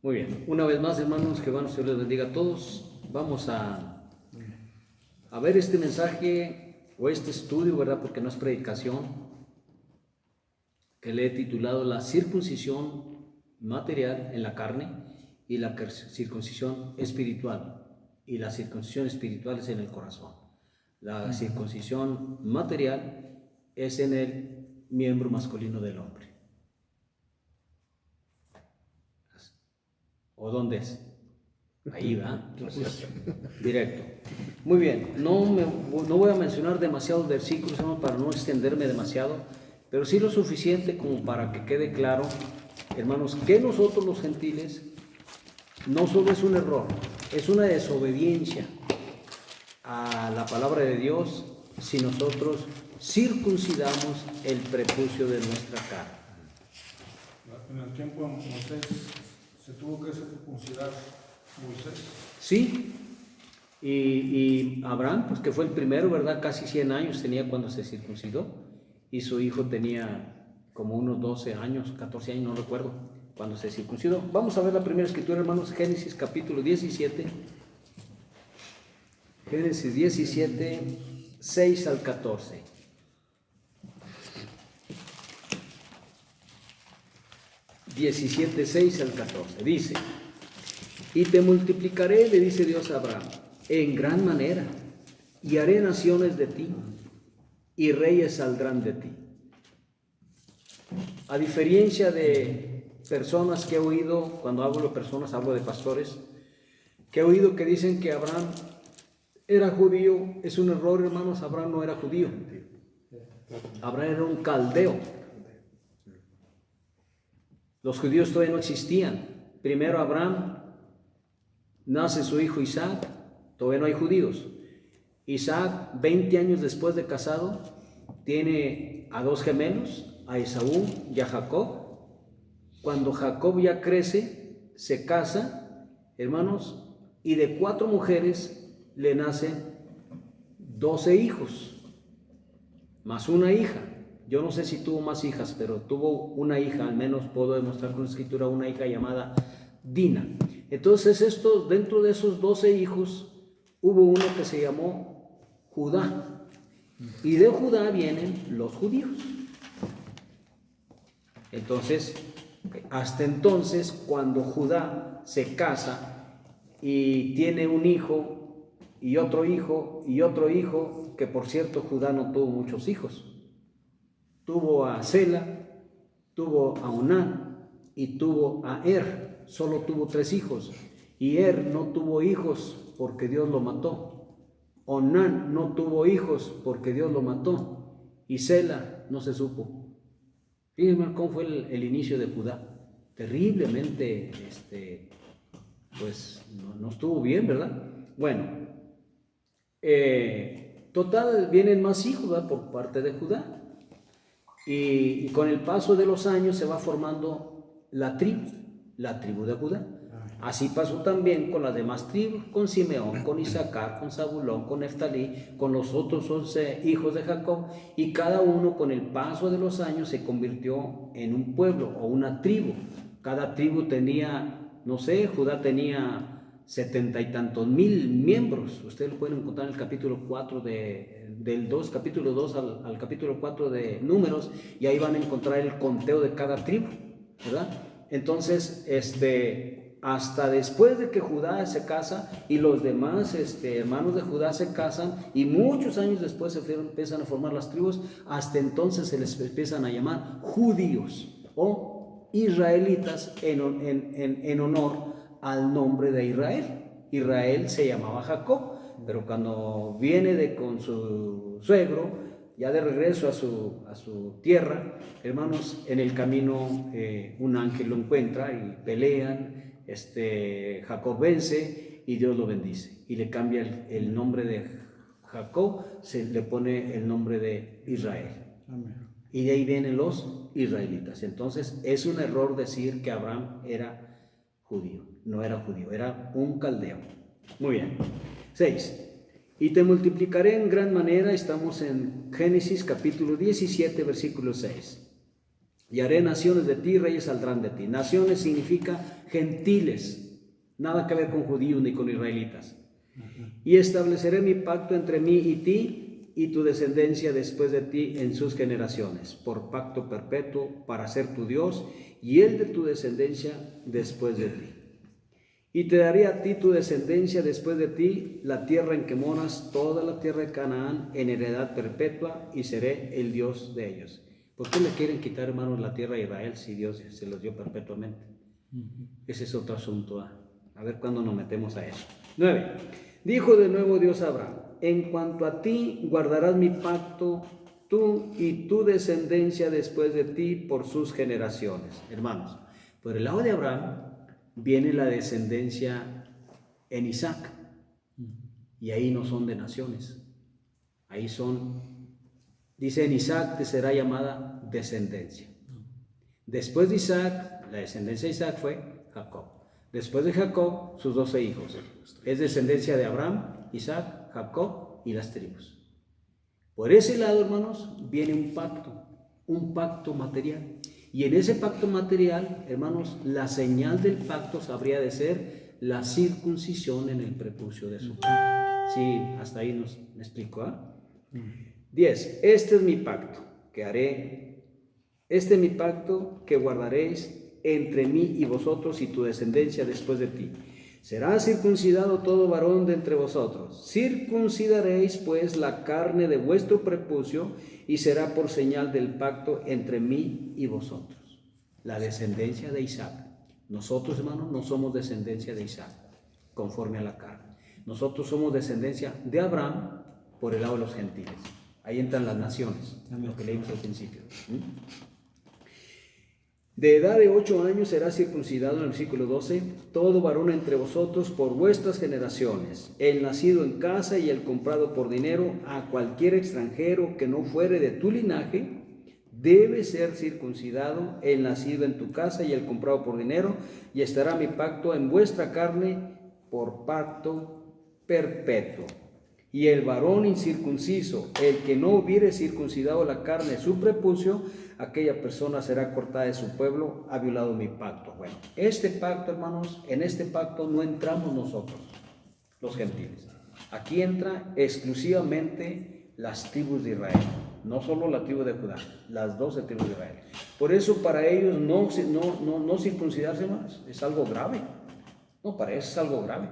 Muy bien. Una vez más, hermanos, que Dios les bendiga a todos. Vamos a ver este mensaje o este estudio, ¿verdad? Porque no es predicación, que le he titulado La circuncisión material en la carne y la circuncisión espiritual. Y la circuncisión espiritual es en el corazón. La circuncisión material es en el miembro masculino del hombre. ¿O dónde es? Ahí va, entonces, directo. Muy bien, no voy a mencionar demasiados versículos, hermano, para no extenderme demasiado, pero sí lo suficiente como para que quede claro, hermanos, que nosotros los gentiles no solo es un error, es una desobediencia a la palabra de Dios si nosotros circuncidamos el prepucio de nuestra carne. En el tiempo de Moisés se tuvo que circuncidar Moisés. Sí, y Abraham, pues que fue el primero, ¿verdad? Casi 100 años tenía cuando se circuncidó, y su hijo tenía como unos 12 años, 14 años, no recuerdo, cuando se circuncidó. Vamos a ver la primera escritura, hermanos, Génesis capítulo 17. Génesis 17, 6 al 14. (17:6 al 14) dice: y te multiplicaré, le dice Dios a Abraham, en gran manera, y haré naciones de ti, y reyes saldrán de ti. A diferencia de personas que he oído, cuando hablo de personas, hablo de pastores, que he oído que dicen que Abraham era judío. Es un error, hermanos. Abraham no era judío. Abraham era un caldeo. Los judíos todavía no existían. Primero Abraham, nace su hijo Isaac, todavía no hay judíos. Isaac, 20 años después de casado, tiene a dos gemelos, a Esaú y a Jacob. Cuando Jacob ya crece, se casa, hermanos, y de 4 mujeres le nacen 12 hijos, más una hija. Yo no sé si tuvo más hijas, pero tuvo una hija, al menos puedo demostrar con la escritura, una hija llamada Dina. Entonces dentro de esos 12 hijos, hubo uno que se llamó Judá, y de Judá vienen los judíos. Entonces, hasta entonces, cuando Judá se casa y tiene un hijo y otro hijo y otro hijo, que por cierto Judá no tuvo muchos hijos, tuvo a Sela, tuvo a Onán y tuvo a Er. Solo tuvo 3 hijos, y Er no tuvo hijos porque Dios lo mató. Onán no tuvo hijos porque Dios lo mató, y Sela no se supo. Fíjense cómo fue el inicio de Judá. Terriblemente, pues no estuvo bien, ¿verdad? Bueno, total, vienen más hijos, ¿verdad?, por parte de Judá. Y con el paso de los años se va formando la tribu de Judá. Así pasó también con las demás tribus, con Simeón, con Isaacar, con Zabulón, con Neftalí, con los otros 11 hijos de Jacob, y cada uno con el paso de los años se convirtió en un pueblo o una tribu. Cada tribu tenía, no sé, Judá tenía 70 y tantos mil miembros. Ustedes lo pueden encontrar en el capítulo 4 capítulo 2 al capítulo 4 de Números, y ahí van a encontrar el conteo de cada tribu, ¿verdad? Entonces, hasta después de que Judá se casa y los demás hermanos de Judá se casan, y muchos años después se empiezan a formar las tribus, hasta entonces se les empiezan a llamar judíos o israelitas en honor al nombre de Israel. Israel se llamaba Jacob, pero cuando viene con su suegro, ya de regreso a su tierra, hermanos, en el camino un ángel lo encuentra y pelean. Jacob vence y Dios lo bendice y le cambia el nombre de Jacob, se le pone el nombre de Israel. Amén. Y de ahí vienen los israelitas. Entonces es un error decir que Abraham era judío. No era judío, era un caldeo. Muy bien. 6. Y te multiplicaré en gran manera. Estamos en Génesis capítulo 17, versículo 6. Y haré naciones de ti, reyes saldrán de ti. Naciones significa gentiles, nada que ver con judíos ni con israelitas. Y estableceré mi pacto entre mí y ti y tu descendencia después de ti en sus generaciones, por pacto perpetuo para ser tu Dios y el de tu descendencia después de ti. Y te daré a ti tu descendencia después de ti la tierra en que moras, toda la tierra de Canaán en heredad perpetua, y seré el Dios de ellos. ¿Por qué le quieren quitar, hermanos, la tierra a Israel si Dios se los dio perpetuamente? Ese es otro asunto. A ver cuándo nos metemos a eso. 9. Dijo de nuevo Dios a Abraham: en cuanto a ti, guardarás mi pacto, tú y tu descendencia después de ti por sus generaciones. Hermanos, por el lado de Abraham viene la descendencia en Isaac, y ahí no son de naciones, ahí son, dice, en Isaac te será llamada descendencia. Después de Isaac, la descendencia de Isaac fue Jacob. Después de Jacob, sus 12 hijos. Es descendencia de Abraham, Isaac, Jacob y las tribus. Por ese lado, hermanos, viene un pacto material. Y en ese pacto material, hermanos, la señal del pacto habría de ser la circuncisión en el prepucio de su carne. Sí, hasta ahí me explico. 10. Este es mi pacto que haré. Este es mi pacto que guardaréis entre mí y vosotros y tu descendencia después de ti. Será circuncidado todo varón de entre vosotros. Circuncidaréis pues la carne de vuestro prepucio y será por señal del pacto entre mí y vosotros. La descendencia de Isaac. Nosotros, hermanos, no somos descendencia de Isaac, conforme a la carne. Nosotros somos descendencia de Abraham por el lado de los gentiles. Ahí entran las naciones, lo que leímos al principio. De edad de 8 años será circuncidado, en el versículo 12, todo varón entre vosotros por vuestras generaciones, el nacido en casa y el comprado por dinero, a cualquier extranjero que no fuere de tu linaje, debe ser circuncidado, el nacido en tu casa y el comprado por dinero, y estará mi pacto en vuestra carne por pacto perpetuo. Y el varón incircunciso, el que no hubiere circuncidado la carne de su prepucio, aquella persona será cortada de su pueblo, ha violado mi pacto. Bueno, este pacto, hermanos, en este pacto no entramos nosotros, los gentiles. Aquí entra exclusivamente las tribus de Israel, no solo la tribu de Judá, las 12 tribus de Israel. Por eso para ellos no circuncidarse, hermanos, es algo grave. No, para ellos es algo grave,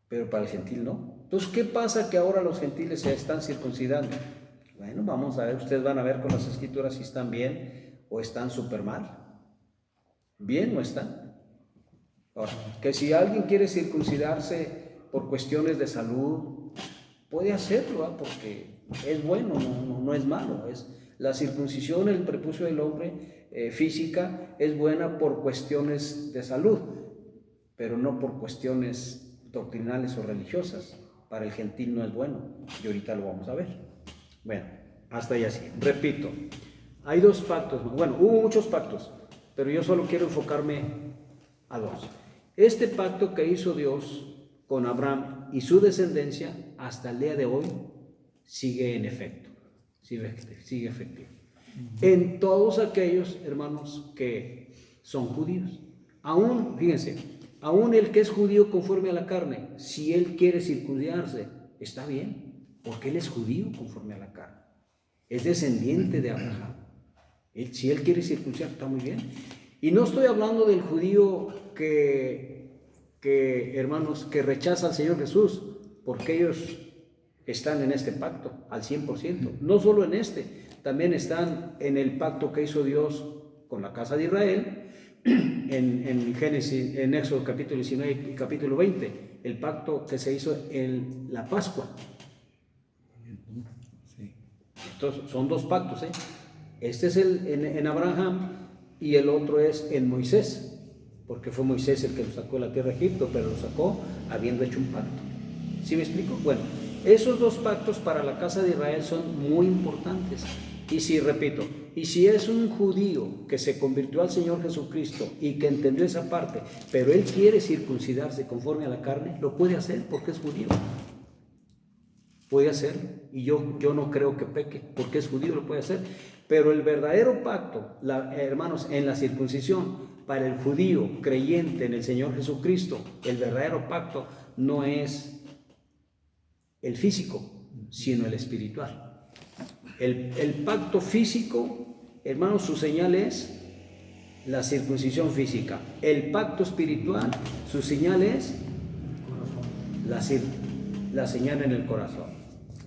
pero para el gentil no. Entonces, ¿qué pasa que ahora los gentiles se están circuncidando? Bueno, vamos a ver, ustedes van a ver con las escrituras si están bien o están súper mal. ¿Bien o están? Ahora, que si alguien quiere circuncidarse por cuestiones de salud, puede hacerlo, porque es bueno, no es malo. La circuncisión en el prepucio del hombre física es buena por cuestiones de salud, pero no por cuestiones doctrinales o religiosas. Para el gentil no es bueno, y ahorita lo vamos a ver. Bueno, hasta ahí así. Repito, hay 2 pactos. Bueno, hubo muchos pactos, pero yo solo quiero enfocarme a 2. Este pacto que hizo Dios con Abraham y su descendencia, hasta el día de hoy, sigue en efecto, sigue efectivo. En todos aquellos, hermanos, que son judíos. Aún, fíjense, aún el que es judío conforme a la carne, si él quiere circuncidarse, está bien, porque él es judío conforme a la carne. Es descendiente de Abraham. Si él quiere circuncidar, está muy bien. Y no estoy hablando del judío hermanos, que rechaza al Señor Jesús, porque ellos están en este pacto al 100%. No solo en este, también están en el pacto que hizo Dios con la casa de Israel, en Génesis, en Éxodo capítulo 19 y capítulo 20, el pacto que se hizo en la Pascua. Entonces, son 2 pactos, Este es en Abraham y el otro es en Moisés, porque fue Moisés el que lo sacó de la tierra de Egipto, pero lo sacó habiendo hecho un pacto. ¿Sí me explico? Bueno, esos 2 pactos para la casa de Israel son muy importantes. Y si, repito, y si es un judío que se convirtió al Señor Jesucristo y que entendió esa parte, pero él quiere circuncidarse conforme a la carne, lo puede hacer porque es judío. Puede hacerlo, y yo no creo que peque, porque es judío, lo puede hacer. Pero el verdadero pacto, hermanos, en la circuncisión, para el judío creyente en el Señor Jesucristo, el verdadero pacto no es el físico, sino el espiritual. El pacto físico, hermanos, su señal es la circuncisión física. El pacto espiritual, su señal es la señal en el corazón.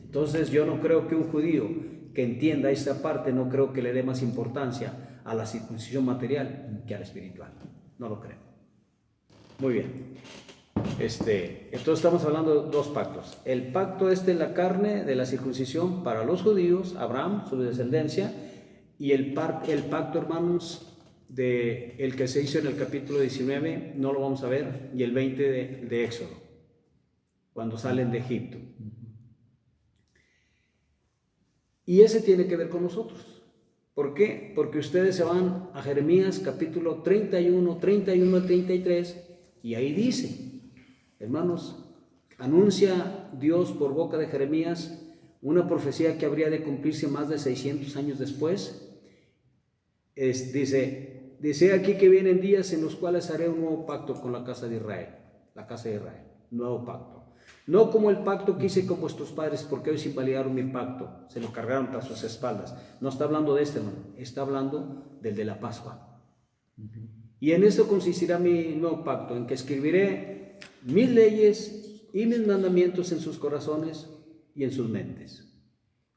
Entonces yo no creo que un judío que entienda esta parte, no creo que le dé más importancia a la circuncisión material que a la espiritual. No lo creo. Muy bien. Entonces estamos hablando de dos pactos. El pacto en la carne de la circuncisión para los judíos, Abraham, su descendencia, y el pacto, hermanos, el que se hizo en el capítulo 19, no lo vamos a ver, y el 20 de Éxodo, cuando salen de Egipto. Y ese tiene que ver con nosotros. ¿Por qué? Porque ustedes se van a Jeremías capítulo 31 al 33, y ahí dice, hermanos, anuncia Dios por boca de Jeremías una profecía que habría de cumplirse más de 600 años después. Dice aquí que vienen días en los cuales haré un nuevo pacto con la casa de Israel, nuevo pacto. No como el pacto que hice con vuestros padres, porque ellos invalidaron mi pacto, se lo cargaron tras sus espaldas. No está hablando de hermano, está hablando del de la Pascua. Y en esto consistirá mi nuevo pacto, en que escribiré mis leyes y mis mandamientos en sus corazones y en sus mentes.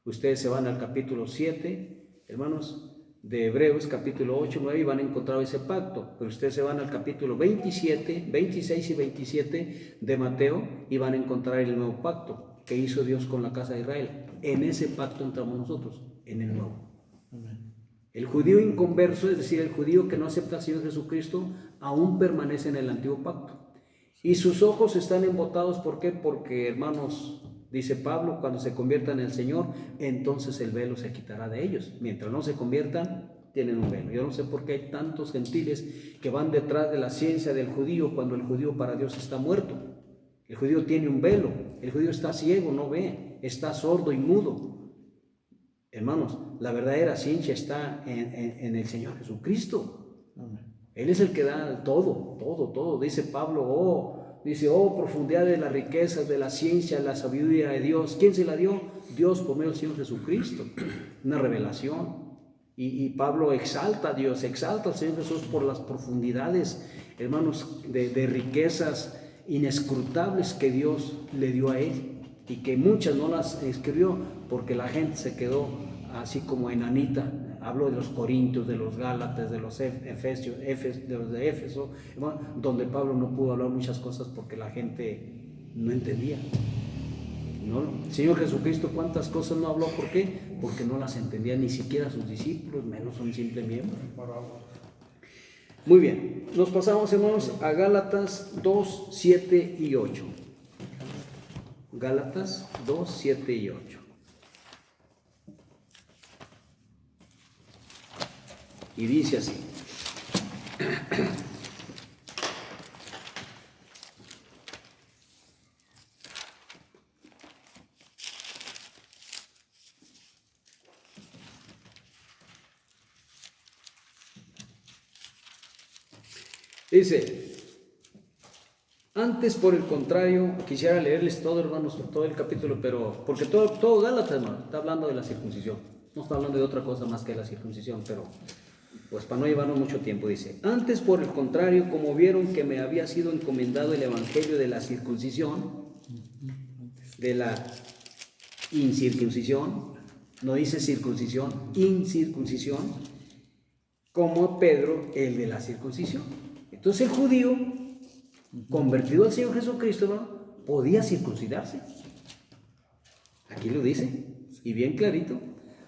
Ustedes se van al capítulo 7, hermanos, de Hebreos, capítulo 8, 9, y van a encontrar ese pacto. Pero ustedes se van al capítulo 27, 26 y 27 de Mateo y van a encontrar el nuevo pacto que hizo Dios con la casa de Israel. En ese pacto entramos nosotros, en el nuevo. Amén. El judío inconverso, es decir, el judío que no acepta al Señor Jesucristo, aún permanece en el antiguo pacto. Y sus ojos están embotados, ¿por qué? Porque, hermanos, dice Pablo, cuando se conviertan en el Señor, entonces el velo se quitará de ellos. Mientras no se conviertan, tienen un velo. Yo no sé por qué hay tantos gentiles que van detrás de la ciencia del judío, cuando el judío para Dios está muerto. El judío tiene un velo, el judío está ciego, no ve, está sordo y mudo. Hermanos, la verdadera ciencia está en el Señor Jesucristo. Él es el que da todo. Dice Pablo, oh profundidad de las riquezas, de la ciencia, la sabiduría de Dios. ¿Quién se la dio? Dios por medio del Señor Jesucristo. Una revelación. Y Pablo exalta a Dios, exalta al Señor Jesús por las profundidades, hermanos, de riquezas inescrutables que Dios le dio a él. Y que muchas no las escribió porque la gente se quedó así como enanita. Hablo de los Corintios, de los Gálatas, de los Efesios, de los de Éfeso, donde Pablo no pudo hablar muchas cosas porque la gente no entendía. ¿No? El Señor Jesucristo, ¿cuántas cosas no habló? ¿Por qué? Porque no las entendían ni siquiera sus discípulos, menos un simple miembro. Muy bien, nos pasamos, hermanos, a Gálatas 2, 7 y 8. Gálatas 2, 7 y 8. Y dice así. Dice, antes por el contrario, quisiera leerles todo, hermanos, todo el capítulo, pero porque todo Gálatas, hermano, está hablando de la circuncisión. No está hablando de otra cosa más que la circuncisión, pero pues para no llevarnos mucho tiempo, dice, antes por el contrario, como vieron que me había sido encomendado el evangelio de la circuncisión, de la incircuncisión, no dice circuncisión, incircuncisión, como Pedro el de la circuncisión. Entonces el judío, convertido al Señor Jesucristo, ¿no?, podía circuncidarse. Aquí lo dice, y bien clarito.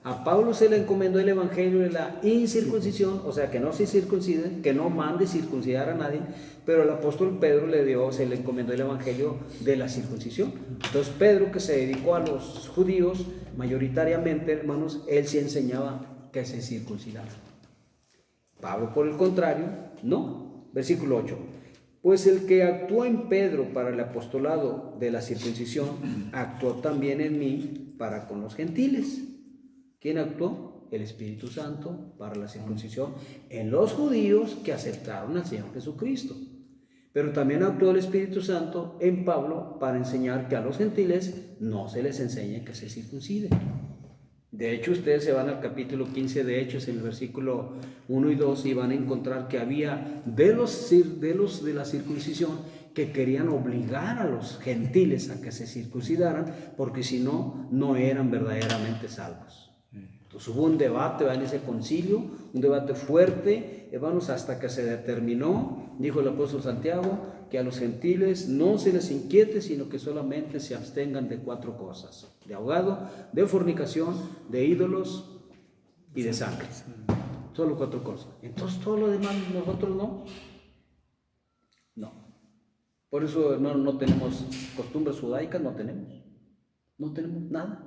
A Pablo se le encomendó el evangelio de la incircuncisión, o sea, que no se circuncide, que no mande circuncidar a nadie, pero el apóstol Pedro se le encomendó el evangelio de la circuncisión. Entonces Pedro, que se dedicó a los judíos mayoritariamente, hermanos, él sí enseñaba que se circuncidaran. Pablo, por el contrario, no. Versículo 8. Pues el que actuó en Pedro para el apostolado de la circuncisión, actuó también en mí para con los gentiles. ¿Quién actuó? el Espíritu Santo para la circuncisión en los judíos que aceptaron al Señor Jesucristo. Pero también actuó el Espíritu Santo en Pablo para enseñar que a los gentiles no se les enseñe que se circunciden. De hecho, ustedes se van al capítulo 15 de Hechos, en el versículo 1 y 2, y van a encontrar que había de la circuncisión que querían obligar a los gentiles a que se circuncidaran, porque si no, no eran verdaderamente salvos. Entonces hubo un debate en ese concilio, un debate fuerte, hermanos, hasta que se determinó, dijo el apóstol Santiago, que a los gentiles no se les inquiete, sino que solamente se abstengan de 4 cosas: de ahogado, de fornicación, de ídolos y de sangre. Solo 4 cosas. Entonces todo lo demás nosotros no. Por eso, hermano, no tenemos costumbres judaicas, no tenemos nada.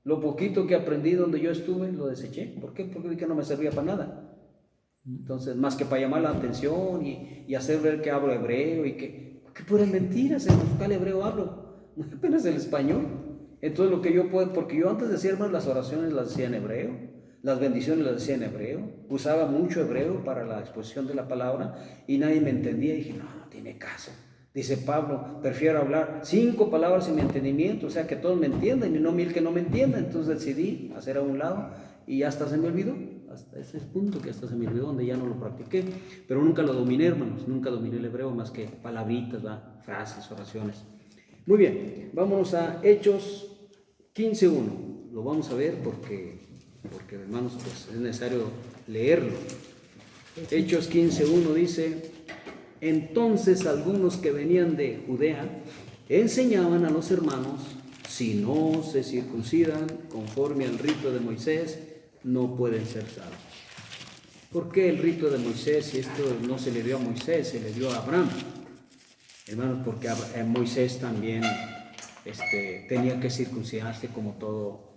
Lo poquito que aprendí donde yo estuve, lo deseché. ¿Por qué? Porque vi que no me servía para nada. Entonces, más que para llamar la atención y hacer ver que hablo hebreo y que puras mentiras, hermano, ¿cuál hebreo hablo? Apenas el español. Entonces, lo que yo puedo, porque yo antes decía, hermano, las oraciones las decía en hebreo, las bendiciones las decía en hebreo, usaba mucho hebreo para la exposición de la palabra y nadie me entendía. Y dije, no tiene caso. Dice Pablo, prefiero hablar 5 palabras sin mi entendimiento, o sea, que todos me entiendan y no 1000 que no me entiendan. Entonces decidí hacer a un lado y hasta se me olvidó, hasta ese punto que hasta se me olvidó, donde ya no lo practiqué. Pero nunca lo dominé, hermanos, nunca dominé el hebreo más que palabritas, frases, oraciones. Muy bien, vámonos a Hechos 15:1. Lo vamos a ver porque hermanos, pues es necesario leerlo. Hechos 15:1 dice: entonces algunos que venían de Judea enseñaban a los hermanos: si no se circuncidan conforme al rito de Moisés, no pueden ser salvos. ¿Por qué el rito de Moisés? Si esto no se le dio a Moisés, se le dio a Abraham. Hermanos, porque Moisés también tenía que circuncidarse como todo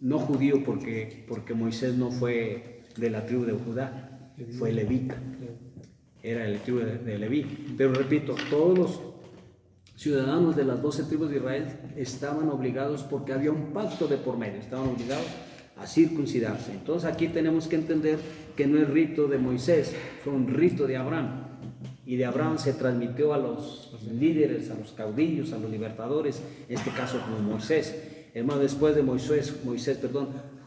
no judío, porque Moisés no fue de la tribu de Judá, fue levita, era el tribu de Leví. Pero repito, todos los ciudadanos de las 12 tribus de Israel estaban obligados, porque había un pacto de por medio, estaban obligados a circuncidarse. Entonces aquí tenemos que entender que no es rito de Moisés, fue un rito de Abraham, y de Abraham se transmitió a los líderes, a los caudillos, a los libertadores, en este caso como Moisés. Hermano, después de Moisés,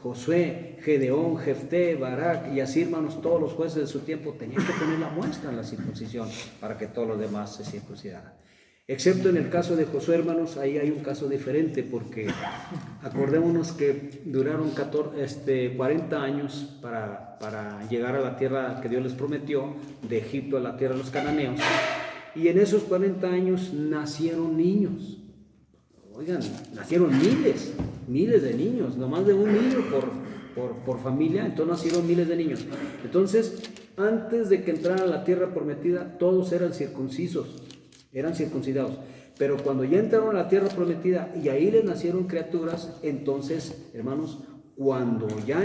Josué, Gedeón, Jefté, Barak y así, hermanos, todos los jueces de su tiempo tenían que poner la muestra en la circuncisión para que todos los demás se circuncidaran. Excepto en el caso de Josué, hermanos, ahí hay un caso diferente, porque acordémonos que duraron 40 años para llegar a la tierra que Dios les prometió, de Egipto a la tierra de los cananeos, y en esos 40 años nacieron niños. Oigan, nacieron miles de niños, no más de un niño por familia, entonces nacieron miles de niños. Entonces, antes de que entraran a la tierra prometida, todos eran circuncisos, eran circuncidados. Pero cuando ya entraron a la tierra prometida y ahí les nacieron criaturas, entonces, hermanos, cuando ya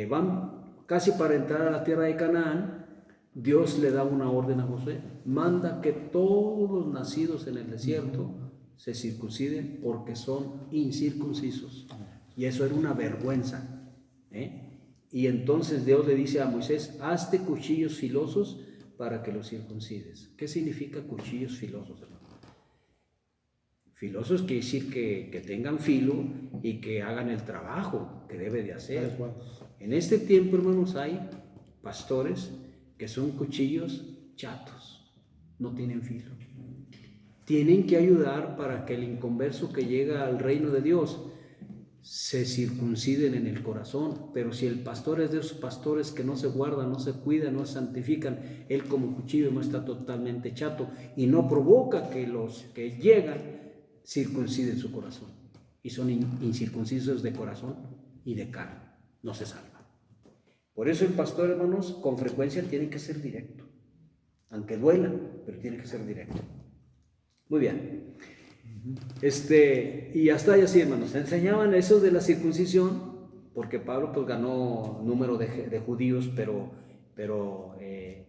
van casi para entrar a la tierra de Canaán, Dios le da una orden a Josué: manda que todos los nacidos en el desierto se circunciden, porque son incircuncisos. Y eso era una vergüenza, Y entonces Dios le dice a Moisés: hazte cuchillos filosos para que los circuncides. ¿Qué significa cuchillos filosos, hermano? Filosos quiere decir que tengan filo y que hagan el trabajo que debe de hacer. En este tiempo, hermanos, hay pastores que son cuchillos chatos, no tienen filo. Tienen que ayudar para que el inconverso que llega al reino de Dios se circunciden en el corazón. Pero si el pastor es de esos pastores que no se guardan, no se cuidan, no se santifican, él como cuchillo no está totalmente chato y no provoca que los que llegan circunciden su corazón, y son incircuncisos de corazón y de carne, no se salvan. Por eso el pastor, hermanos, con frecuencia tiene que ser directo, aunque duela, pero tiene que ser directo. Muy bien. Y hasta ahí así, hermanos, enseñaban eso de la circuncisión, porque Pablo pues ganó número de judíos, pero pero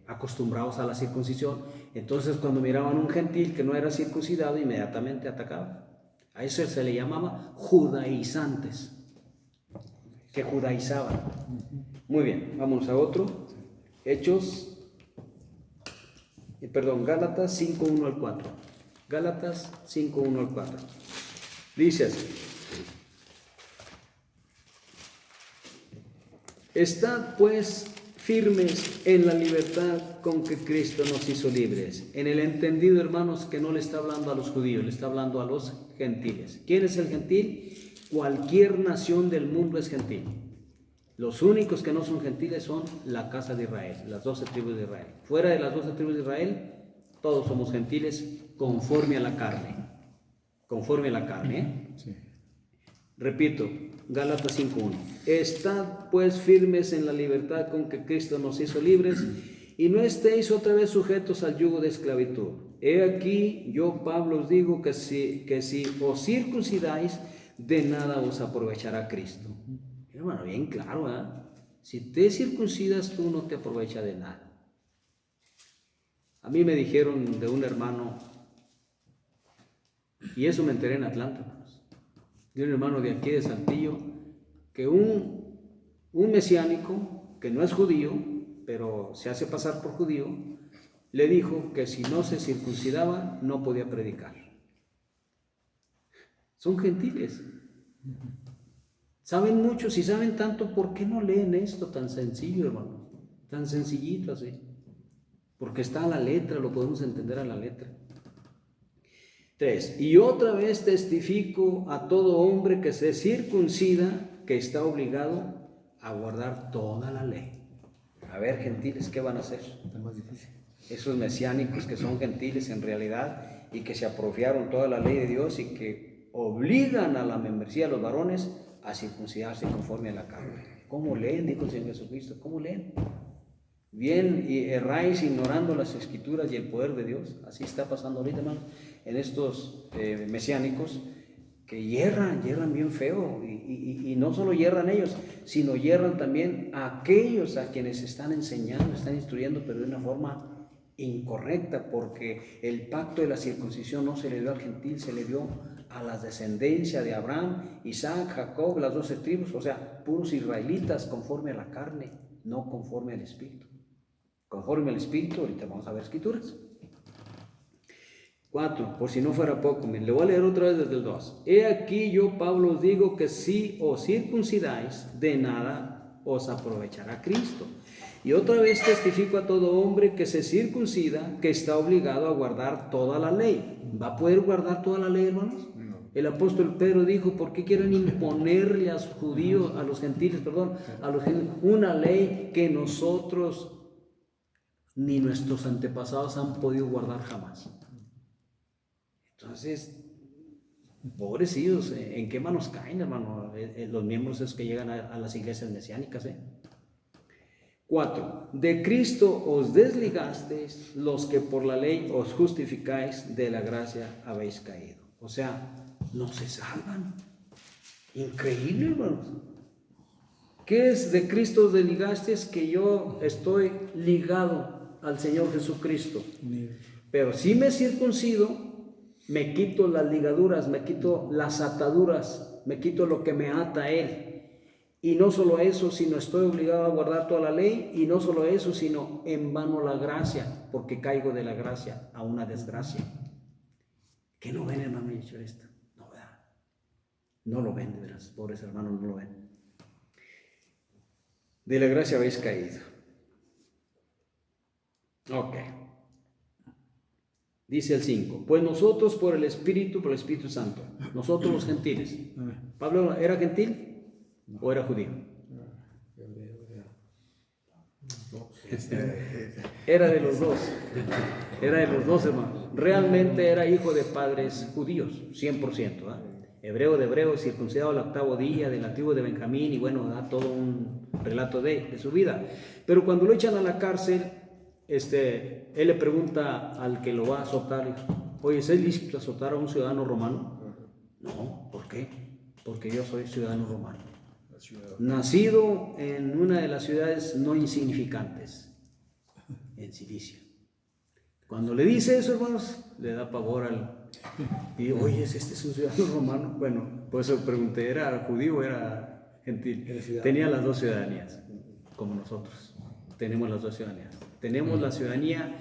acostumbrados a la circuncisión. Entonces cuando miraban un gentil que no era circuncidado, inmediatamente atacaban. A eso se le llamaba judaizantes, que judaizaban. Muy bien, vamos a otro. Gálatas 5:1 al 4. Gálatas 5:1 al 4. Dice así: estad pues firmes en la libertad con que Cristo nos hizo libres. En el entendido, hermanos, que no le está hablando a los judíos, le está hablando a los gentiles. ¿Quién es el gentil? Cualquier nación del mundo es gentil. Los únicos que no son gentiles son la casa de Israel, las 12 tribus de Israel. Fuera de las 12 tribus de Israel, todos somos gentiles conforme a la carne. Conforme a la carne, ¿eh? Sí. Repito, Gálatas 5:1. Estad pues firmes en la libertad con que Cristo nos hizo libres, y no estéis otra vez sujetos al yugo de esclavitud. He aquí, yo Pablo os digo que si os circuncidáis, de nada os aprovechará Cristo. Hermano, bien claro, ¿eh? Si te circuncidas, tú no te aprovechas de nada. A mí me dijeron de un hermano, y eso me enteré en Atlanta, hermanos, de un hermano de aquí de Saltillo, que un mesiánico que no es judío, pero se hace pasar por judío, le dijo que si no se circuncidaba no podía predicar. Son gentiles. Saben mucho, si saben tanto, ¿por qué no leen esto tan sencillo, hermano? Tan sencillito así. Porque está a la letra, lo podemos entender a la letra. 3. Y otra vez testifico a todo hombre que se circuncida, que está obligado a guardar toda la ley. A ver, gentiles, ¿qué van a hacer? Está más difícil. Esos mesiánicos que son gentiles en realidad y que se apropiaron toda la ley de Dios y que obligan a la membresía de los varones a circuncidarse conforme a la carne. ¿Cómo leen? Dijo el Señor Jesucristo. ¿Cómo leen? Bien, y erráis ignorando las escrituras y el poder de Dios. Así está pasando ahorita, hermano, en estos mesiánicos que hierran bien feo, y no solo hierran ellos, sino hierran también a aquellos a quienes están enseñando, están instruyendo, pero de una forma incorrecta, porque el pacto de la circuncisión no se le dio al gentil, se le dio a la descendencia de Abraham, Isaac, Jacob, las 12 tribus, o sea, puros israelitas conforme a la carne, no conforme al Espíritu. Conforme al Espíritu, ahorita vamos a ver escrituras. 4, por si no fuera poco, le voy a leer otra vez desde el 2. He aquí yo, Pablo, os digo que si os circuncidáis, de nada os aprovechará Cristo. Y otra vez testifico a todo hombre que se circuncida, que está obligado a guardar toda la ley. ¿Va a poder guardar toda la ley, hermanos? No. El apóstol Pedro dijo, ¿por qué quieren imponerle a los judíos, a los gentiles, una ley que nosotros ni nuestros antepasados han podido guardar jamás? Entonces, pobrecillos, ¿en qué manos caen, hermano? Los miembros es que llegan a las iglesias mesiánicas, 4. De Cristo os desligasteis, los que por la ley os justificáis, de la gracia habéis caído. O sea, no se salvan. Increíble, hermanos. ¿Qué es de Cristo os desligasteis? Que yo estoy ligado al Señor Jesucristo. Pero si me circuncido, me quito las ligaduras, me quito las ataduras, me quito lo que me ata a Él. Y no solo eso, sino estoy obligado a guardar toda la ley. Y no solo eso, sino en vano la gracia, porque caigo de la gracia a una desgracia. ¿Qué no ven, hermano? Esto? No, ¿verdad? No lo ven, de veras, pobres hermanos, no lo ven. De la gracia habéis caído. Ok. Dice el 5, pues nosotros por el Espíritu Santo, nosotros los gentiles. ¿Pablo era gentil o era judío? Era de los dos. Era de los dos, hermanos. Realmente era hijo de padres judíos, 100%. Hebreo de hebreos, circuncidado al 8º día, de la tribu de Benjamín, y bueno, da todo un relato de su vida. Pero cuando lo echan a la cárcel, él le pregunta al que lo va a azotar, oye, ¿es lícito azotar a un ciudadano romano? No, ¿por qué? Porque yo soy ciudadano romano, nacido en una de las ciudades no insignificantes, en Cilicia. Cuando le dice eso, hermanos, le da pavor al... Y oye, este es un ciudadano romano. Bueno, por eso pregunté, ¿era judío o era gentil? Tenía las dos ciudadanías, como nosotros. Tenemos las dos ciudadanías. Tenemos la ciudadanía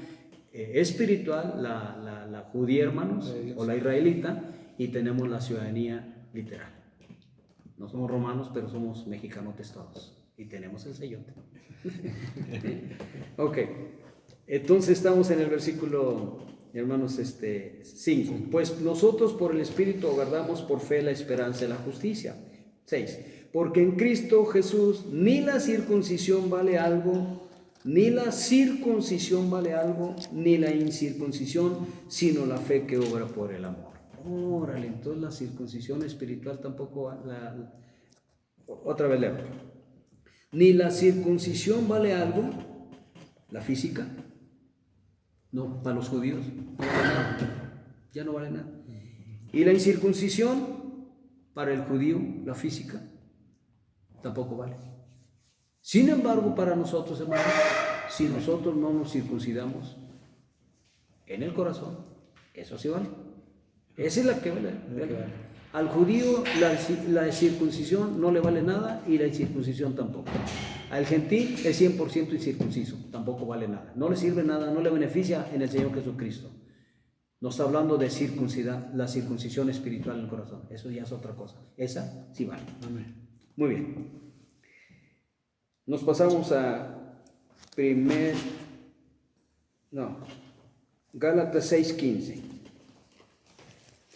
espiritual, la judía, hermanos, o la israelita, y tenemos la ciudadanía literal. No somos romanos, pero somos mexicanotes todos. Y tenemos el sellote. Ok. Entonces estamos en el versículo, hermanos, 5. Pues nosotros por el Espíritu guardamos por fe la esperanza de la justicia. 6. Porque en Cristo Jesús ni la circuncisión vale algo, ni la circuncisión vale algo, ni la incircuncisión, sino la fe que obra por el amor. Órale, entonces la circuncisión espiritual tampoco, otra vez leo. Ni la circuncisión vale algo, la física, no, para los judíos, no vale nada, ya no vale nada. Y la incircuncisión, para el judío, la física, tampoco vale. Sin embargo, para nosotros, hermanos, si nosotros no nos circuncidamos en el corazón, eso sí vale. Esa es la que vale. Al judío la circuncisión no le vale nada y la incircuncisión tampoco. Al gentil es 100% incircunciso, tampoco vale nada. No le sirve nada, no le beneficia en el Señor Jesucristo. No está hablando de circuncidar, la circuncisión espiritual en el corazón. Eso ya es otra cosa. Esa sí vale. Amén. Muy bien. Nos pasamos a Gálatas 6:15.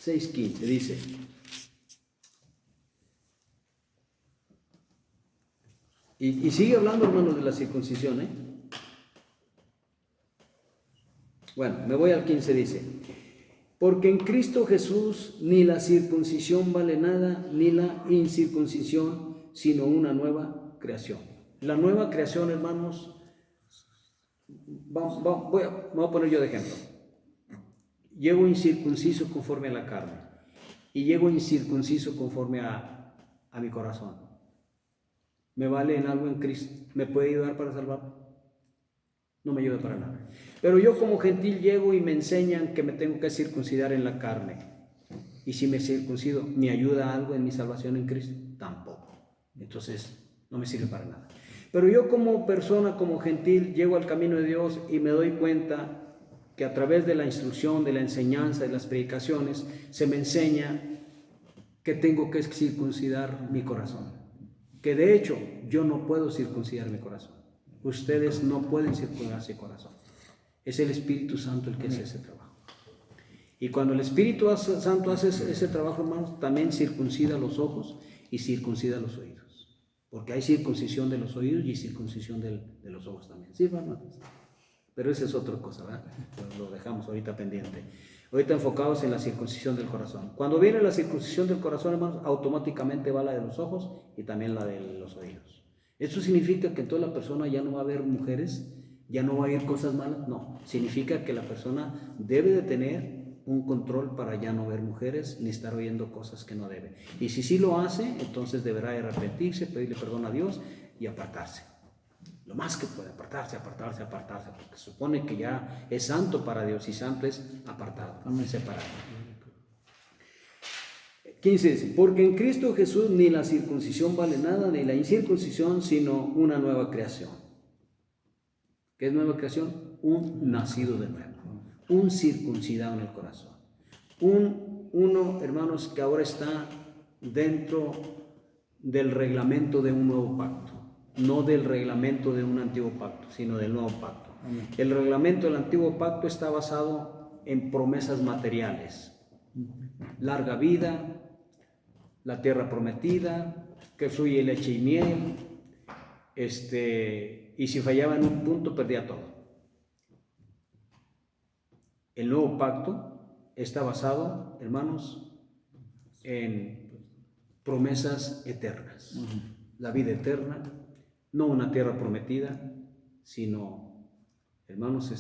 6:15 dice: y sigue hablando, hermanos, de la circuncisión, Bueno, me voy al 15, dice: porque en Cristo Jesús ni la circuncisión vale nada, ni la incircuncisión, sino una nueva creación. La nueva creación, hermanos, me voy a poner yo de ejemplo. Llego incircunciso conforme a la carne y llego incircunciso conforme a mi corazón. ¿Me vale en algo en Cristo? ¿Me puede ayudar para salvarme? No me ayuda para nada. Pero yo como gentil llego y me enseñan que me tengo que circuncidar en la carne. Y si me circuncido, ¿me ayuda algo en mi salvación en Cristo? Tampoco. Entonces, no me sirve para nada. Pero yo como persona, como gentil, llego al camino de Dios y me doy cuenta que a través de la instrucción, de la enseñanza, de las predicaciones, se me enseña que tengo que circuncidar mi corazón. Que de hecho, yo no puedo circuncidar mi corazón. Ustedes no pueden circuncidar su corazón. Es el Espíritu Santo el que hace ese trabajo. Y cuando el Espíritu Santo hace ese trabajo, hermanos, también circuncida los ojos y circuncida los oídos. Porque hay circuncisión de los oídos y circuncisión de los ojos también. ¿Sí, hermanos? Pero esa es otra cosa, ¿verdad? Pues lo dejamos ahorita pendiente. Ahorita enfocados en la circuncisión del corazón. Cuando viene la circuncisión del corazón, hermanos, automáticamente va la de los ojos y también la de los oídos. ¿Eso significa que en toda la persona ya no va a haber mujeres? ¿Ya no va a haber cosas malas? No. Significa que la persona debe de tener un control para ya no ver mujeres ni estar oyendo cosas que no debe. Y si sí lo hace, entonces deberá arrepentirse, pedirle perdón a Dios y apartarse. Lo más que puede, apartarse, porque supone que ya es santo para Dios y santo es apartado, separado. 15 dice: porque en Cristo Jesús ni la circuncisión vale nada, ni la incircuncisión, sino una nueva creación. ¿Qué es nueva creación? Un nacido de nuevo, un circuncidado en el corazón, uno, hermanos, que ahora está dentro del reglamento de un nuevo pacto. No del reglamento de un antiguo pacto, sino del nuevo pacto. Amén. El reglamento del antiguo pacto está basado en promesas materiales. Larga vida, la tierra prometida, que fluye leche y miel, y si fallaba en un punto perdía todo. El nuevo pacto está basado, hermanos, en promesas eternas. La vida eterna, no una tierra prometida, sino, hermanos,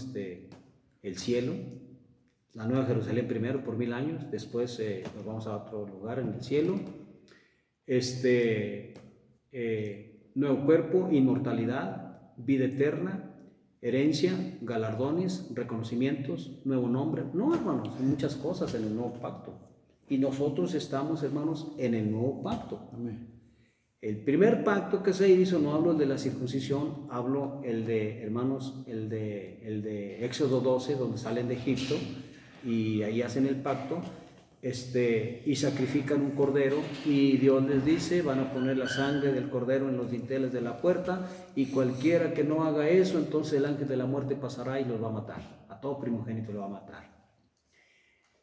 el cielo, la Nueva Jerusalén primero por 1000 años, después nos vamos a otro lugar en el cielo, nuevo cuerpo, inmortalidad, vida eterna, herencia, galardones, reconocimientos, nuevo nombre. No, hermanos, hay muchas cosas en el nuevo pacto. Y nosotros estamos, hermanos, en el nuevo pacto. Amén. El primer pacto que se hizo, no hablo de la circuncisión, hablo el de, hermanos, el de Éxodo 12, donde salen de Egipto y ahí hacen el pacto, y sacrifican un cordero, y Dios les dice, van a poner la sangre del cordero en los dinteles de la puerta, y cualquiera que no haga eso, entonces el ángel de la muerte pasará y los va a matar. A todo primogénito lo va a matar.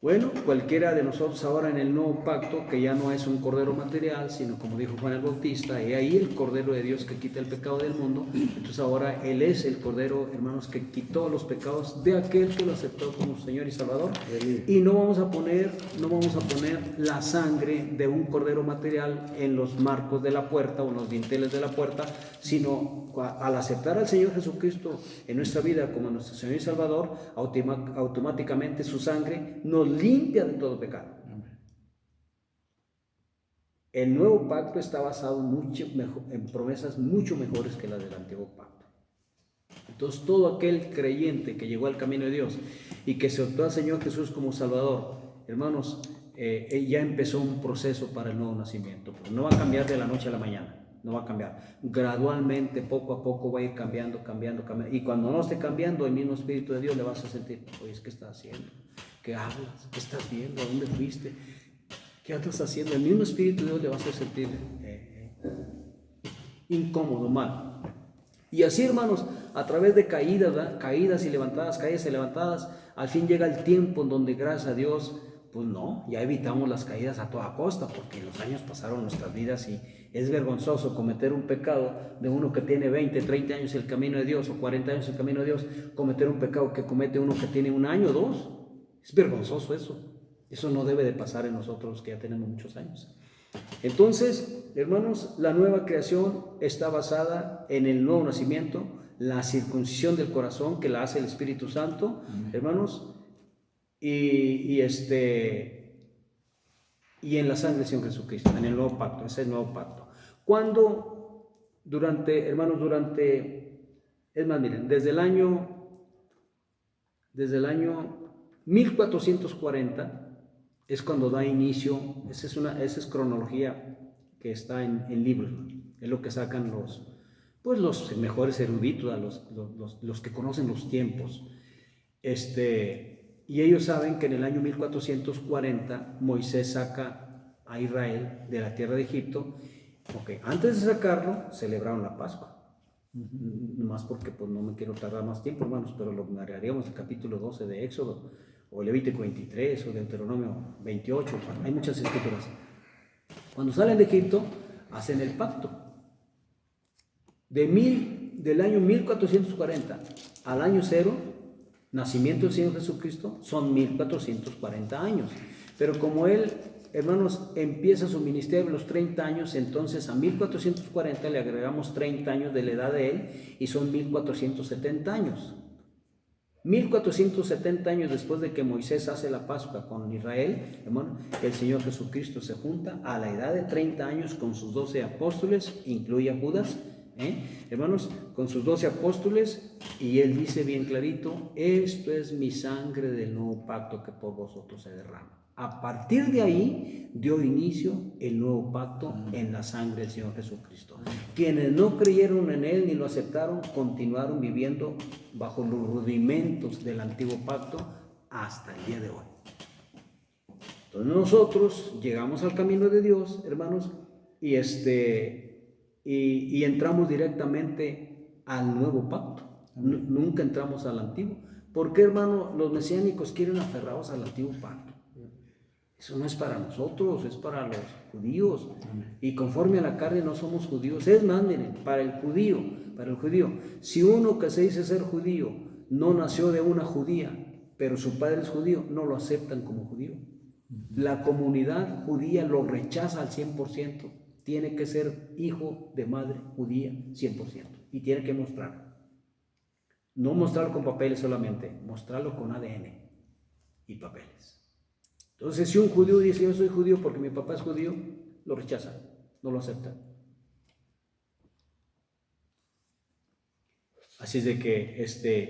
Bueno, cualquiera de nosotros ahora en el nuevo pacto, que ya no es un cordero material, sino como dijo Juan el Bautista, he ahí el cordero de Dios que quita el pecado del mundo. Entonces ahora Él es el cordero, hermanos, que quitó los pecados de aquel que lo aceptó como Señor y Salvador. Y no vamos a poner la sangre de un cordero material en los marcos de la puerta o en los dinteles de la puerta, sino al aceptar al Señor Jesucristo en nuestra vida como nuestro Señor y Salvador, automáticamente su sangre nos limpia de todo pecado. El nuevo pacto está basado en promesas mucho mejores que las del antiguo pacto. Entonces todo aquel creyente que llegó al camino de Dios y que aceptó al Señor Jesús como Salvador, hermanos, ya empezó un proceso para el nuevo nacimiento. Pero no va a cambiar de la noche a la mañana. No va a cambiar. Gradualmente, poco a poco va a ir cambiando. Y cuando no esté cambiando, el mismo Espíritu de Dios le vas a sentir, oye, ¿qué estás haciendo? ¿Qué hablas? ¿Qué estás viendo? ¿A dónde fuiste? ¿Qué estás haciendo? El mismo Espíritu de Dios le vas a sentir incómodo, mal. Y así, hermanos, a través de caídas y levantadas, al fin llega el tiempo en donde, gracias a Dios, pues no, ya evitamos las caídas a toda costa, porque los años pasaron nuestras vidas y es vergonzoso cometer un pecado de uno que tiene 20, 30 años el camino de Dios o 40 años el camino de Dios, cometer un pecado que comete uno que tiene 1 año o 2. Es vergonzoso eso. Eso no debe de pasar en nosotros que ya tenemos muchos años. Entonces, hermanos, la nueva creación está basada en el nuevo nacimiento, la circuncisión del corazón que la hace el Espíritu Santo, hermanos, y en la sangre del Señor Jesucristo, en el nuevo pacto. Ese es el nuevo pacto. Cuando, es más, miren, desde el año 1440 es cuando da inicio. Esa es cronología que está en libros, es lo que sacan los mejores eruditos, los que conocen los tiempos. Y ellos saben que en el año 1440 Moisés saca a Israel de la tierra de Egipto. Okay. Antes de sacarlo, celebraron la Pascua. Más porque pues no me quiero tardar más tiempo, hermanos, pero lo narraríamos el capítulo 12 de Éxodo, o Levítico 23, o Deuteronomio 28, hay muchas escrituras. Cuando salen de Egipto, hacen el pacto. Del año 1440 al año 0, nacimiento del Señor Jesucristo, son 1440 años. Pero como Él, hermanos, empieza su ministerio a los 30 años, entonces a 1440 le agregamos 30 años de la edad de Él y son 1470 años. 1470 años después de que Moisés hace la Pascua con Israel, hermano, el Señor Jesucristo se junta a la edad de 30 años con sus 12 apóstoles, incluye a Judas, hermanos, con sus 12 apóstoles, y Él dice bien clarito, esto es mi sangre del nuevo pacto que por vosotros se derrama. A partir de ahí dio inicio el nuevo pacto en la sangre del Señor Jesucristo. Quienes no creyeron en Él ni lo aceptaron, continuaron viviendo bajo los rudimentos del antiguo pacto hasta el día de hoy. Entonces nosotros llegamos al camino de Dios, hermanos, y entramos directamente al nuevo pacto. Nunca entramos al antiguo. ¿Por qué, hermano, los mesiánicos quieren aferrados al antiguo pacto? Eso no es para nosotros, es para los judíos. Y conforme a la carne no somos judíos. Es más, miren, para el judío, si uno que se dice ser judío no nació de una judía, pero su padre es judío, no lo aceptan como judío. La comunidad judía lo rechaza al 100%. Tiene que ser hijo de madre judía 100%. Y tiene que mostrarlo. No mostrarlo con papeles solamente, mostrarlo con ADN y papeles. Entonces, si un judío dice yo soy judío porque mi papá es judío, lo rechaza, no lo acepta. Así es de que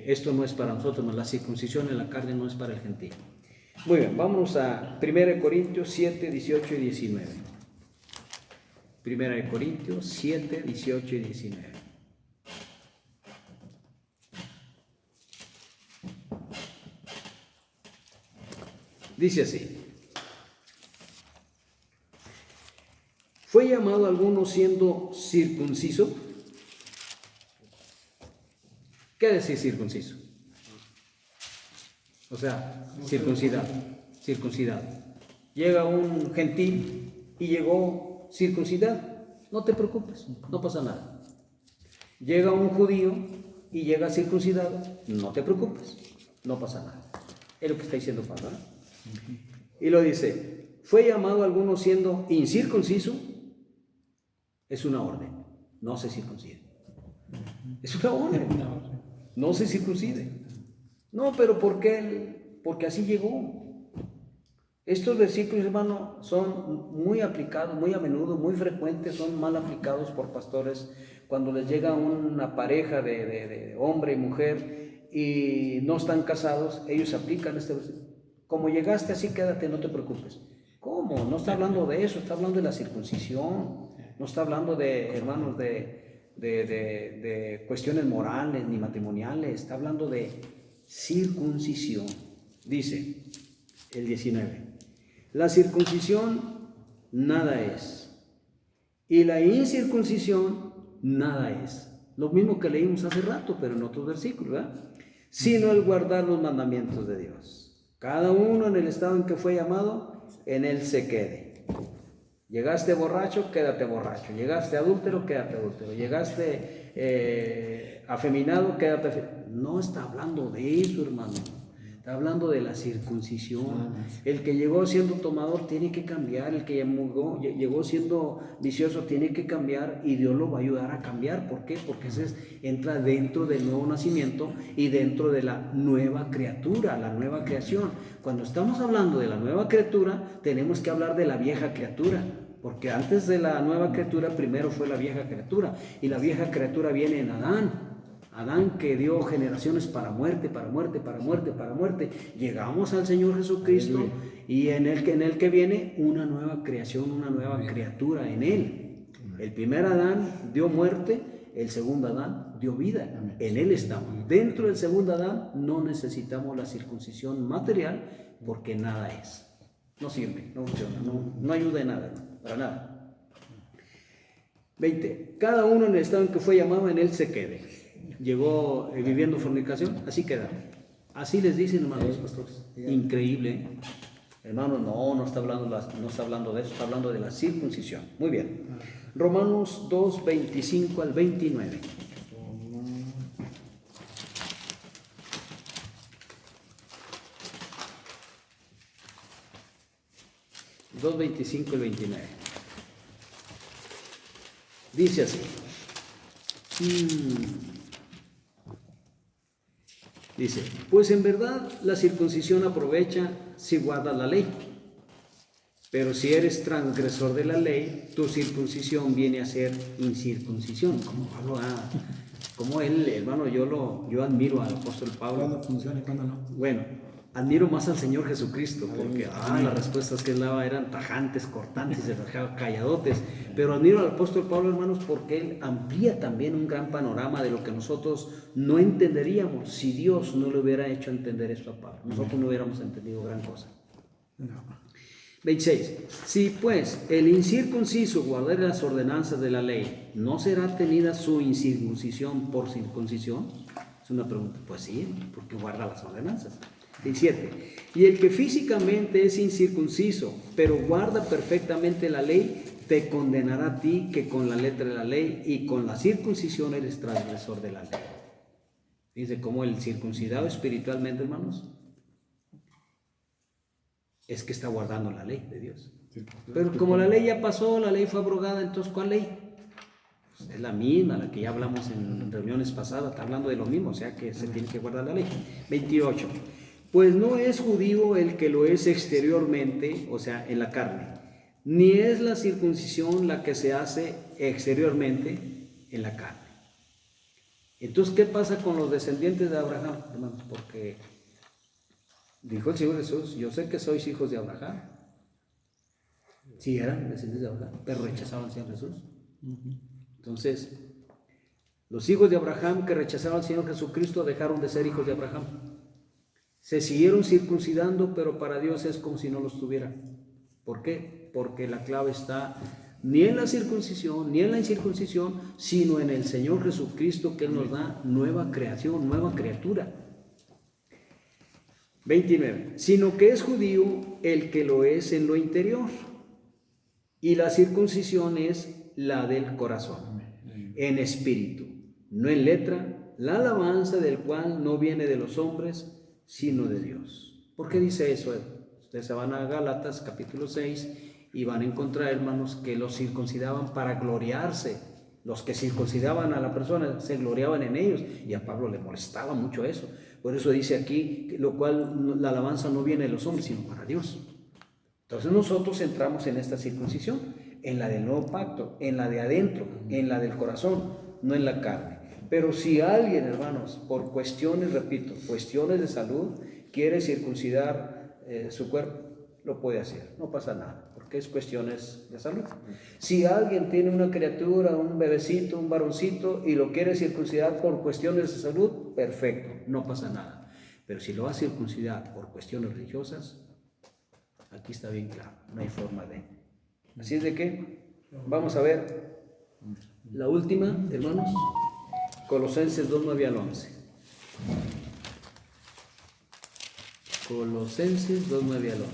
esto no es para nosotros, no, la circuncisión en la carne no es para el gentil. Muy bien, vamos a 1 Corintios 7, 18 y 19. 1 Corintios 7, 18 y 19. Dice así: ¿fue llamado alguno siendo circunciso? ¿Qué decir circunciso? O sea, circuncidado. Llega un gentil y llegó circuncidado. No te preocupes, no pasa nada. Llega un judío y llega circuncidado. No te preocupes, no pasa nada. Es lo que está diciendo Pablo, ¿no? Y lo dice: ¿fue llamado alguno siendo incircunciso? Es una orden, no se circuncide. Es una orden, no se circuncide. No, pero ¿por qué? Porque así llegó. Estos versículos, hermano, son muy aplicados, muy a menudo, muy frecuentes, son mal aplicados por pastores cuando les llega una pareja de hombre y mujer y no están casados. Ellos aplican este versículo: como llegaste así quédate, no te preocupes. ¿Cómo? No está hablando de eso, está hablando de la circuncisión. No está hablando de, hermanos, de cuestiones morales ni matrimoniales. Está hablando de circuncisión. Dice el 19: la circuncisión nada es, y la incircuncisión nada es. Lo mismo que leímos hace rato, pero en otros versículos, ¿verdad? Sino el guardar los mandamientos de Dios. Cada uno en el estado en que fue llamado, en él se quede. Llegaste borracho, quédate borracho. Llegaste adúltero, quédate adúltero. Llegaste afeminado, quédate afeminado. No está hablando de eso, hermano. Está hablando de la circuncisión. El que llegó siendo tomador tiene que cambiar. El que llegó siendo vicioso tiene que cambiar, y Dios lo va a ayudar a cambiar. ¿Por qué? Porque ese entra dentro del nuevo nacimiento y dentro de la nueva criatura, la nueva creación. Cuando estamos hablando de la nueva criatura, tenemos que hablar de la vieja criatura. Porque antes de la nueva criatura, primero fue la vieja criatura. Y la vieja criatura viene en Adán. Adán, que dio generaciones para muerte, para muerte, para muerte, para muerte. Llegamos al Señor Jesucristo, y en el que viene una nueva creación, una nueva criatura en Él. El primer Adán dio muerte, el segundo Adán dio vida. En Él estamos. Dentro del segundo Adán no necesitamos la circuncisión material, porque nada es. No sirve, no funciona, no ayuda en nada, para nada. 20. Cada uno en el estado en que fue llamado, en Él se quede. Llegó viviendo fornicación, así queda. Así les dicen, hermanos los pastores. Increíble, ¿eh? Hermanos, no está hablando de eso, está hablando de la circuncisión. Muy bien. Romanos 2, 25 al 29. 2, 25 al 29. Dice así. Dice: pues en verdad la circuncisión aprovecha si guardas la ley. Pero si eres transgresor de la ley, tu circuncisión viene a ser incircuncisión. Como él, hermano, yo admiro al apóstol Pablo. ¿Cuándo funciona y cuándo no? Bueno, admiro más al Señor Jesucristo, porque las respuestas que él daba eran tajantes, cortantes, calladotes. Pero admiro al apóstol Pablo, hermanos, porque él amplía también un gran panorama de lo que nosotros no entenderíamos si Dios no le hubiera hecho entender esto a Pablo. Nosotros no hubiéramos entendido gran cosa. No. 26. Si pues el incircunciso guardare las ordenanzas de la ley, ¿no será tenida su incircuncisión por circuncisión? Es una pregunta. Pues sí, porque guarda las ordenanzas. 27. Y el que físicamente es incircunciso, pero guarda perfectamente la ley, te condenará a ti, que con la letra de la ley y con la circuncisión eres transgresor de la ley. Dice cómo el circuncidado espiritualmente, hermanos, es que está guardando la ley de Dios. Pero como la ley ya pasó, la ley fue abrogada, entonces ¿cuál ley? Pues es la misma, la que ya hablamos en reuniones pasadas, está hablando de lo mismo, o sea que se tiene que guardar la ley. 28. Pues no es judío el que lo es exteriormente, o sea, en la carne, ni es la circuncisión la que se hace exteriormente en la carne. Entonces, ¿qué pasa con los descendientes de Abraham, hermanos? Porque dijo el Señor Jesús, yo sé que sois hijos de Abraham. Sí, eran descendientes de Abraham, pero rechazaban al Señor Jesús. Entonces, los hijos de Abraham que rechazaban al Señor Jesucristo dejaron de ser hijos de Abraham. Se siguieron circuncidando, pero para Dios es como si no los tuvieran. ¿Por qué? Porque la clave está ni en la circuncisión, ni en la incircuncisión, sino en el Señor Jesucristo, que Él nos da nueva creación, nueva criatura. 29. Sino que es judío el que lo es en lo interior, y la circuncisión es la del corazón, en espíritu, no en letra, la alabanza del cual no viene de los hombres, sino de Dios. ¿Por qué dice eso? Ustedes se van a Gálatas capítulo 6 y van a encontrar, hermanos, que los circuncidaban para gloriarse. Los que circuncidaban a la persona se gloriaban en ellos, y a Pablo le molestaba mucho eso. Por eso dice aquí, lo cual la alabanza no viene de los hombres, sino para Dios. Entonces nosotros entramos en esta circuncisión, en la del nuevo pacto, en la de adentro, en la del corazón, no en la carne. Pero si alguien, hermanos, por cuestiones, repito, cuestiones de salud, quiere circuncidar su cuerpo, lo puede hacer, no pasa nada, porque es cuestiones de salud. Si alguien tiene una criatura, un bebecito, un varoncito, y lo quiere circuncidar por cuestiones de salud, perfecto, no pasa nada. Pero si lo va a circuncidar por cuestiones religiosas, aquí está bien claro, no hay forma de. Así es de que vamos a ver la última, hermanos, Colosenses 2, 9 al 11. Colosenses 2, 9 al 11.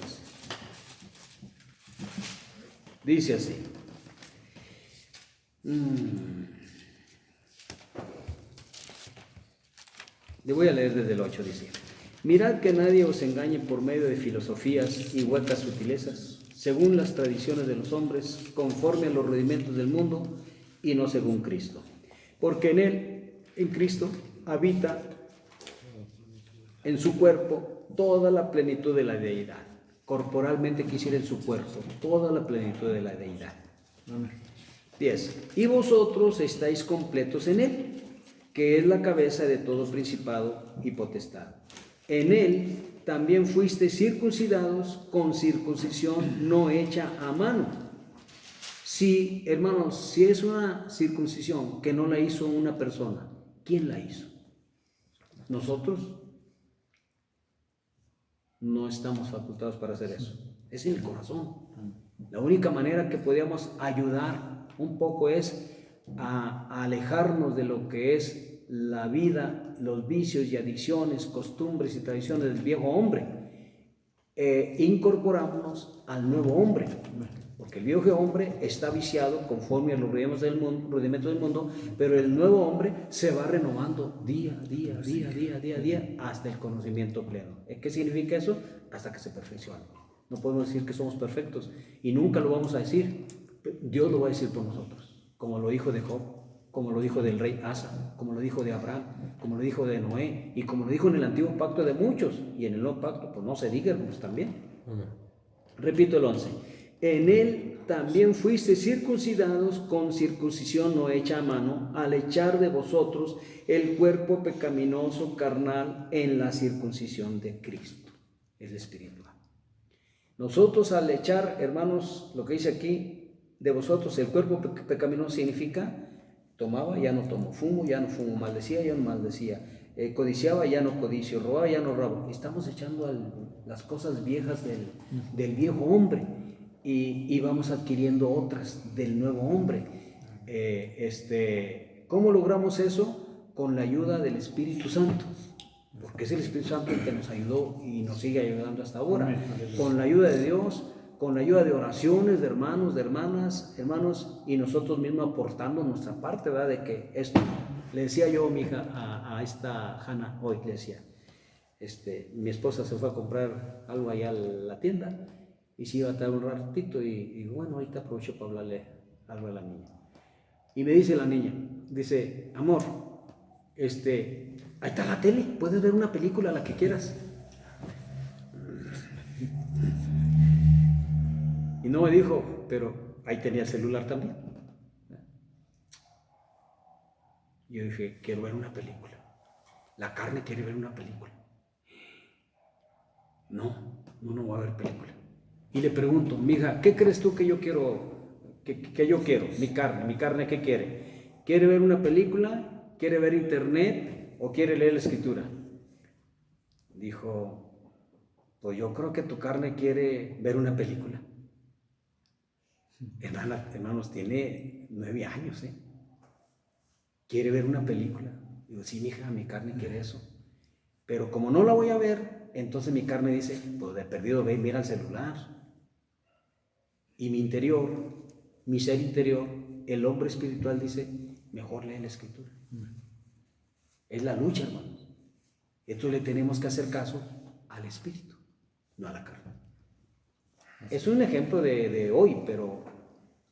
Dice así. Le voy a leer desde el 8, dice. Mirad que nadie os engañe por medio de filosofías y huecas sutilezas, según las tradiciones de los hombres, conforme a los rudimentos del mundo, y no según Cristo. Porque en Él, en Cristo, habita en su cuerpo toda la plenitud de la deidad. Corporalmente quisiera en su cuerpo toda la plenitud de la deidad. 10. Y vosotros estáis completos en Él, que es la cabeza de todo principado y potestad. En Él también fuisteis circuncidados con circuncisión no hecha a mano. Si, hermanos, si es una circuncisión que no la hizo una persona, ¿quién la hizo? ¿Nosotros? No estamos facultados para hacer eso. Es en el corazón. La única manera que podíamos ayudar un poco es a alejarnos de lo que es la vida, los vicios y adicciones, costumbres y tradiciones del viejo hombre. Incorporarnos al nuevo hombre, porque el viejo hombre está viciado conforme a los rudimentos del mundo, pero el nuevo hombre se va renovando día a día hasta el conocimiento pleno. ¿Qué significa eso? Hasta que se perfeccione. No podemos decir que somos perfectos y nunca lo vamos a decir. Dios lo va a decir por nosotros, como lo dijo de Job, como lo dijo del rey Asa, como lo dijo de Abraham, como lo dijo de Noé, y como lo dijo en el antiguo pacto de muchos, y en el nuevo pacto, pues no se diga, hermanos, también. Repito el 11. En Él también fuiste circuncidados con circuncisión no hecha a mano, al echar de vosotros el cuerpo pecaminoso carnal en la circuncisión de Cristo, el espiritual. Nosotros al echar, hermanos, lo que dice aquí, de vosotros el cuerpo pecaminoso significa, tomaba, ya no tomo, fumo, ya no fumo, maldecía, ya no maldecía, codiciaba, ya no codicio, robaba, ya no robo. Estamos echando las cosas viejas del viejo hombre y vamos adquiriendo otras del nuevo hombre. ¿Cómo logramos eso? Con la ayuda del Espíritu Santo, porque es el Espíritu Santo el que nos ayudó y nos sigue ayudando hasta ahora. Con la ayuda de Dios, con la ayuda de oraciones de hermanos, de hermanos, y nosotros mismos aportando nuestra parte, ¿verdad? De que esto, le decía yo a mi hija, a esta Hannah hoy, le decía, mi esposa se fue a comprar algo allá a la tienda y se iba a traer un ratito y bueno, ahorita aprovecho para hablarle algo a la niña. Y me dice la niña, dice, amor, ahí está la tele, puedes ver una película, la que quieras. Y no me dijo, pero ahí tenía el celular también. Yo dije, quiero ver una película. La carne quiere ver una película. No voy a ver película. Y le pregunto, mija, ¿qué crees tú que yo quiero? Que yo quiero, mi carne, ¿qué quiere? ¿Quiere ver una película? ¿Quiere ver internet? ¿O quiere leer la escritura? Dijo, pues yo creo que tu carne quiere ver una película. Hermanos, tiene 9 años, quiere ver una película. Digo, sí, mija, mi carne quiere eso. Pero como no la voy a ver, entonces mi carne dice, pues de perdido ve, mira el celular. Y mi interior, mi ser interior, el hombre espiritual dice, mejor lee la escritura. Es la lucha, hermanos. Entonces le tenemos que hacer caso al espíritu, no a la carne. Es un ejemplo de hoy, pero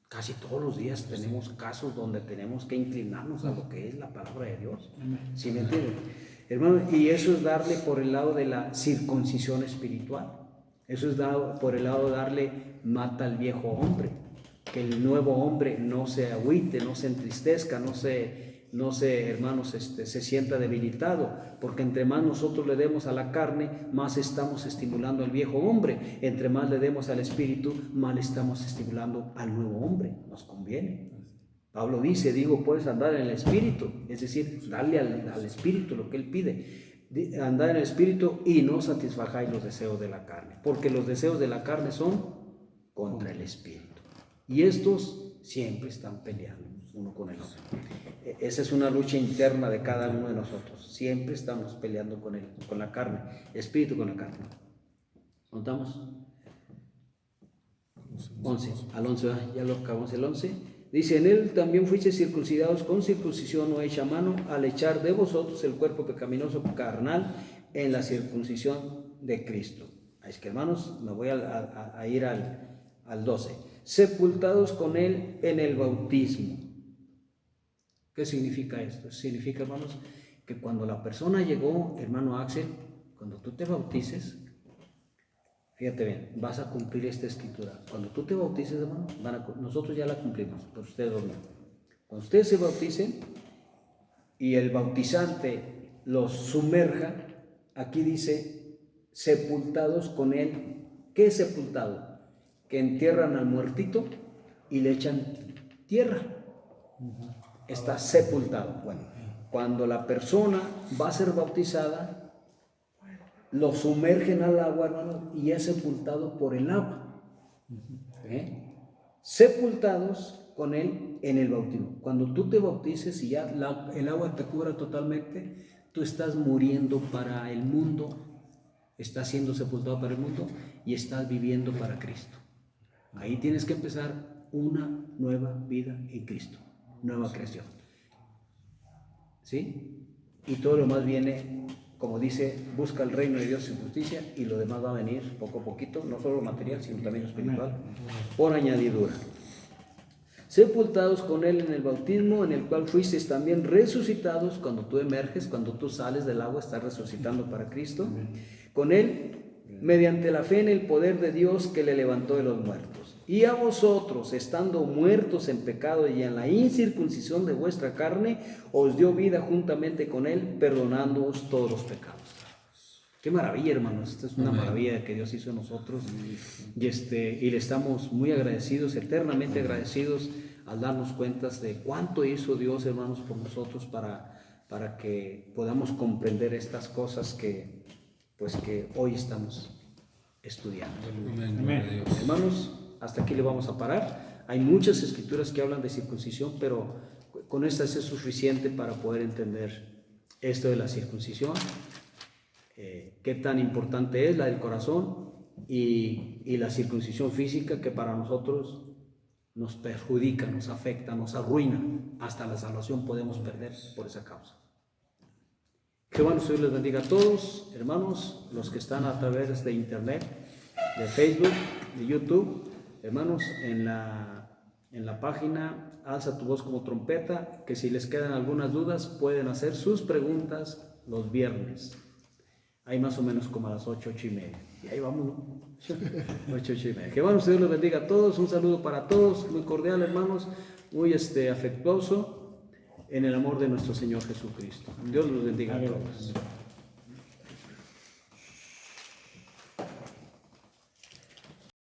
casi todos los días tenemos casos donde tenemos que inclinarnos a lo que es la palabra de Dios. ¿Sí me entienden? Hermano, y eso es darle por el lado de la circuncisión espiritual. Eso es por el lado de darle mata al viejo hombre. Que el nuevo hombre no se agüite, no se entristezca, no se hermanos, se sienta debilitado, porque entre más nosotros le demos a la carne, más estamos estimulando al viejo hombre. Entre más le demos al espíritu, más le estamos estimulando al nuevo hombre. Nos conviene. Pablo dice, puedes andar en el espíritu, es decir, darle al espíritu lo que él pide. Andar en el espíritu y no satisfagáis los deseos de la carne, porque los deseos de la carne son contra el espíritu. Y estos siempre están peleando uno con el otro. Esa es una lucha interna de cada uno de nosotros. Siempre estamos peleando con la carne, espíritu con la carne. ¿Contamos? 11. Al 11, ya lo acabamos el 11. Dice, en él también fuisteis circuncidados con circuncisión no hecha a mano, al echar de vosotros el cuerpo pecaminoso carnal en la circuncisión de Cristo. Es que, hermanos, me voy a ir al 12. Sepultados con él en el bautismo. ¿Qué significa esto? Significa, hermanos, que cuando la persona llegó, hermano Axel, cuando tú te bautices, fíjate bien, vas a cumplir esta escritura. Cuando tú te bautices, hermano, nosotros ya la cumplimos, pero ustedes no. Cuando ustedes se bauticen y el bautizante los sumerja, aquí dice, sepultados con él. ¿Qué es sepultado? Que entierran al muertito y le echan tierra. Está sepultado. Bueno, cuando la persona va a ser bautizada, lo sumergen al agua, hermano, y es sepultado por el agua. Sepultados con él en el bautismo. Cuando tú te bautices y ya el agua te cubra totalmente, tú estás muriendo para el mundo, estás siendo sepultado para el mundo y estás viviendo para Cristo. Ahí tienes que empezar una nueva vida en Cristo, nueva creación. ¿Sí? Y todo lo más viene, como dice, busca el reino de Dios y justicia, y lo demás va a venir poco a poquito, no solo material, sino también espiritual, por añadidura. Sepultados con él en el bautismo, en el cual fuisteis también resucitados. Cuando tú emerges, cuando tú sales del agua, estás resucitando para Cristo. Con él, mediante la fe en el poder de Dios que le levantó de los muertos. Y a vosotros, estando muertos en pecado y en la incircuncisión de vuestra carne, os dio vida juntamente con él, perdonándoos todos los pecados. Qué maravilla, hermanos. Esta es una maravilla que Dios hizo en nosotros. Y le estamos muy agradecidos, eternamente agradecidos, al darnos cuentas de cuánto hizo Dios, hermanos, por nosotros, para que podamos comprender estas cosas que hoy estamos estudiando. Amén. Hermanos, hasta aquí le vamos a parar. Hay muchas escrituras que hablan de circuncisión, pero con estas es suficiente para poder entender esto de la circuncisión. Qué tan importante es la del corazón y la circuncisión física, que para nosotros nos perjudica, nos afecta, nos arruina. Hasta la salvación podemos perder por esa causa. Jehová nuestro Dios les bendiga a todos, hermanos, los que están a través de internet, de Facebook, de YouTube. Hermanos, en la página Alza tu voz como trompeta, que si les quedan algunas dudas pueden hacer sus preguntas los viernes. Ahí más o menos como a las 8:30. Y ahí vamos, ¿no? 8:30. Que bueno, Dios los bendiga a todos. Un saludo para todos, muy cordial, hermanos, muy afectuoso. en el amor de nuestro Señor Jesucristo. Dios los bendiga a Amén. todos.